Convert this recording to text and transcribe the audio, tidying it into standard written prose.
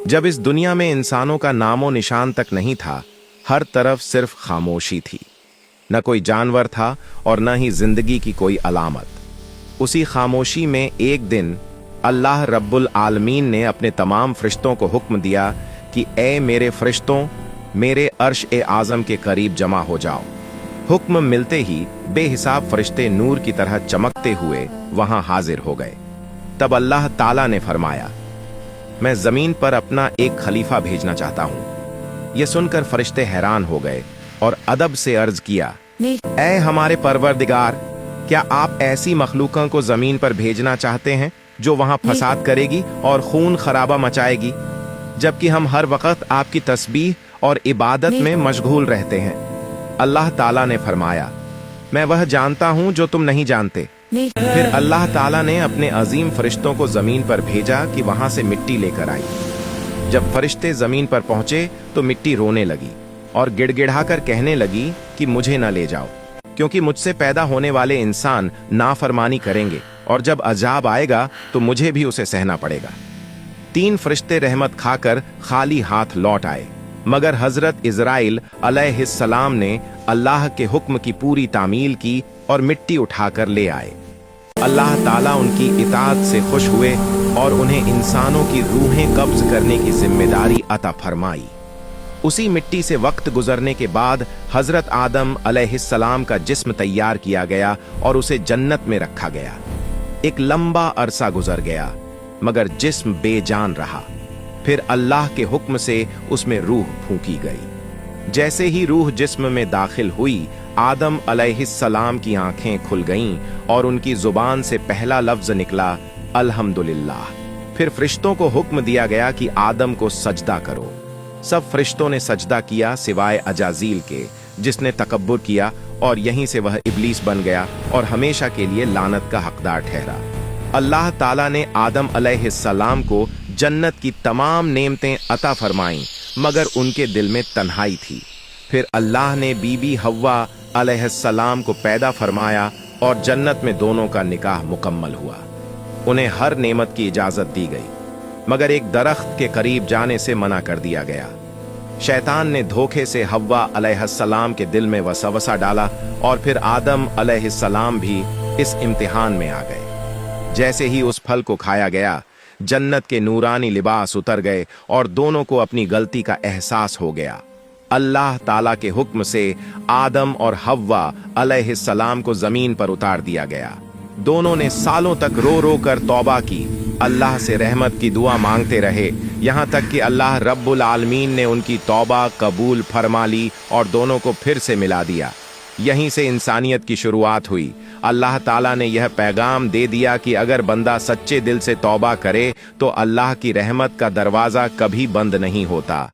जब इस दुनिया में इंसानों का नामो निशान तक नहीं था, हर तरफ सिर्फ खामोशी थी। न कोई जानवर था और न ही जिंदगी की कोई अलामत। उसी खामोशी में एक दिन अल्लाह रब्बुल आलमीन ने अपने तमाम फरिश्तों को हुक्म दिया कि ए मेरे फरिश्तों, मेरे अर्श ए आज़म के करीब जमा हो जाओ। हुक्म मिलते ही बेहिसाब फरिश्ते नूर की तरह चमकते हुए वहां हाजिर हो गए। तब अल्लाह ताला ने फरमाया, मैं जमीन पर अपना एक खलीफा भेजना चाहता हूं। यह सुनकर फरिश्ते हैरान हो गए और अदब से अर्ज किया, ऐ हमारे परवरदिगार, क्या आप ऐसी मखलूकों को जमीन पर भेजना चाहते हैं जो वहां फसाद करेगी और खून खराबा मचाएगी, जबकि हम हर वक्त आपकी तस्बीह और इबादत में मशगूल रहते हैं। अल्लाह ताला ने फरमाया, मैं वह जानता हूं जो तुम नहीं जानते। फिर अल्लाह ताला ने अपने अजीम फरिश्तों को जमीन पर भेजा कि वहां से मिट्टी लेकर आई। जब फरिश्ते जमीन पर पहुंचे तो मिट्टी रोने लगी और गिड़गिड़ाकर कहने लगी कि मुझे न ले जाओ, क्योंकि मुझसे पैदा होने वाले इंसान नाफरमानी करेंगे और जब अजाब आएगा तो मुझे भी उसे सहना पड़ेगा। 3 फरिश्ते रहमत खाकर खाली हाथ लौट आए, मगर हजरत इजराइल अलैहिस्सलाम ने अल्लाह के हुक्म की पूरी तामील की और मिट्टी उठाकर ले आए। अल्लाह ताला उनकी इताअत से खुश हुए और उन्हें इंसानों की रूहें कब्ज करने की जिम्मेदारी अता फरमाई। उसी मिट्टी से वक्त गुजरने के बाद हजरत आदम अलैहिस्सलाम का जिस्म तैयार किया गया और उसे जन्नत में रखा गया। एक लंबा अरसा गुजर गया, मगर जिस्म बेजान रहा। फिर अल्लाह के हुक्म से उसमें रूह फूंकी गई। जैसे ही रूह जिस्म में दाखिल हुई, आदम अलैहिस्सलाम की आंखें खुल गईं और उनकी जुबान से पहला लफ्ज निकला, अल्हम्दुलिल्लाह। फिर फरिश्तों को हुक्म दिया गया कि आदम को सजदा करो। सब फरिश्तों ने सजदा किया सिवाय अजाजील के, जिसने तकब्बुर किया और यहीं से वह इब्लीस बन गया और हमेशा के लिए लानत का हकदार ठहरा। अल्लाह ताला ने आदम अलैहिस्सलाम को जन्नत की तमाम नेमतें अता फरमाईं, मगर उनके दिल में तन्हाई थी। फिर अल्लाह ने बीबी हव्वा अलैहिस्सलाम को पैदा फरमाया और जन्नत में दोनों का निकाह मुकम्मल हुआ। उन्हें हर नेमत की इजाजत दी गई, मगर एक दरख्त के करीब जाने से मना कर दिया गया। शैतान ने धोखे से हव्वा अलैहिस्सलाम के दिल में वसवसा डाला और फिर आदम अलैहिस्सलाम भी इस इम्तिहान में आ गए। जैसे ही उस फल को खाया गया, जन्नत के नूरानी लिबास उतर गए और दोनों को अपनी गलती का एहसास हो गया। अल्लाह ताला के हुक्म से आदम और हव्वा अलैहिस्सलाम को जमीन पर उतार दिया गया। दोनों ने सालों तक रो रो कर तौबा की, अल्लाह से रहमत की दुआ मांगते रहे, यहाँ तक कि अल्लाह रब्बुल आलमीन ने उनकी तौबा कबूल फरमा ली और दोनों को फिर से मिला दिया। यहीं से इंसानियत की शुरुआत हुई। अल्लाह ताला ने यह पैगाम दे दिया कि अगर बंदा सच्चे दिल से तौबा करे तो अल्लाह की रहमत का दरवाज़ा कभी बंद नहीं होता।